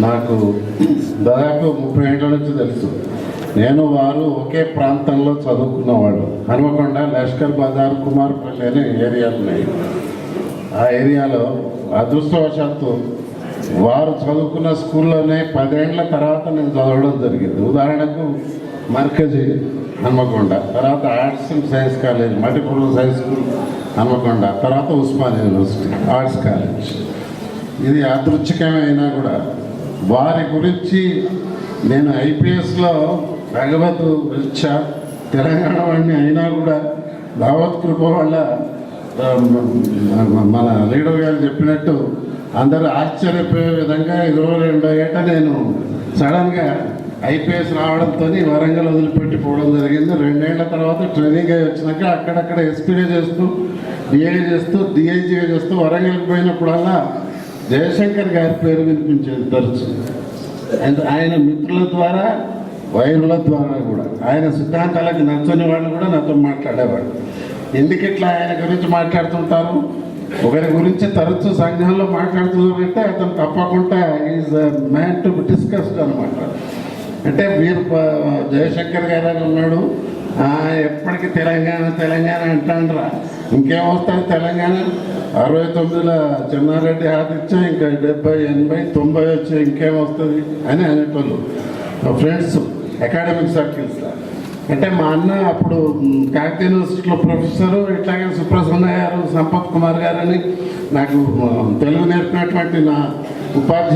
నాకు దాదాపు 30 ఏళ్ళ నుంచి తెలుసు. నేను వారు ఒకే ప్రాంతంలో చదువుకున్నవాడు. హనుమకొండ, లష్కర్ బజార్, కుమార్పల్లి అనే ఏరియాలు ఉన్నాయి. ఆ ఏరియాలో అదృష్టవశాత్తు వారు చదువుకున్న స్కూల్లోనే 10 ఏళ్ల తర్వాత నేను చదవడం జరిగింది. ఉదాహరణకు మర్కజీ హనుమకొండ, తర్వాత arts and science college, multiple science school Hanamkonda, తర్వాత ఉస్మాన్ యూనివర్సిటీ ఆర్ట్స్ కాలేజ్. ఇది యాదృచ్ఛికమైనా కూడా వారి గురించి నేను ఐపీఎస్లో భగవత్ రీత్యా తెలంగాణ వాడిని అయినా కూడా దావత్ కృప వల్ల మన లీడర్ గారు చెప్పినట్టు అందరూ ఆశ్చర్యపోయే విధంగా 22 ఏట నేను సడన్గా ఐపీఎస్ రావడంతో వరంగల్ వదిలిపెట్టి పోవడం జరిగింది. 2 ఏళ్ల తర్వాత ట్రైనింగ్ అయి వచ్చినాక అక్కడక్కడ ఎస్పీగా చేస్తూ, డిఐ చేస్తూ, డిఐజీగా చేస్తూ వరంగల్కి పోయినప్పుడల్లా జయశంకర్ గారి పేరు వినిపించేది తరచు. ఆయన మిత్రుల ద్వారా, వైరుల ద్వారా కూడా ఆయన సిద్ధాంతాలకు నచ్చని వాళ్ళు కూడా నాతో మాట్లాడేవాడు. ఎందుకు ఇట్లా ఆయన గురించి మాట్లాడుతుంటారు, ఒకరి గురించి తరచు సంఘంలో మాట్లాడుతున్నారంటే అతను తప్పకుండా ఈజ్ మ్యాన్ టు డిస్కస్డ్ అనమాట. అంటే వీరు జయశంకర్ గారు అని ఉన్నాడు, ఎప్పటికీ తెలంగాణ తెలంగాణ అంటాండ్రా, ఇంకేమొస్తుంది తెలంగాణ 69లో చెన్నారెడ్డి ఆదిత్య, ఇంకా 70, 80, 90 వచ్చి ఇంకేమొస్తుంది అని అనేటోళ్ళు ఫ్రెండ్స్ అకాడమిక్ సర్కిల్స్లో. అంటే మా అన్న అప్పుడు కాకతీయ యూనివర్సిటీలో ప్రొఫెసరు, ఇట్లాగే సుప్రసన్న గారు, సంపత్ కుమార్ గారు అని నాకు తెలుగు నేర్పినటువంటి నా ఉపాధ్యాయులు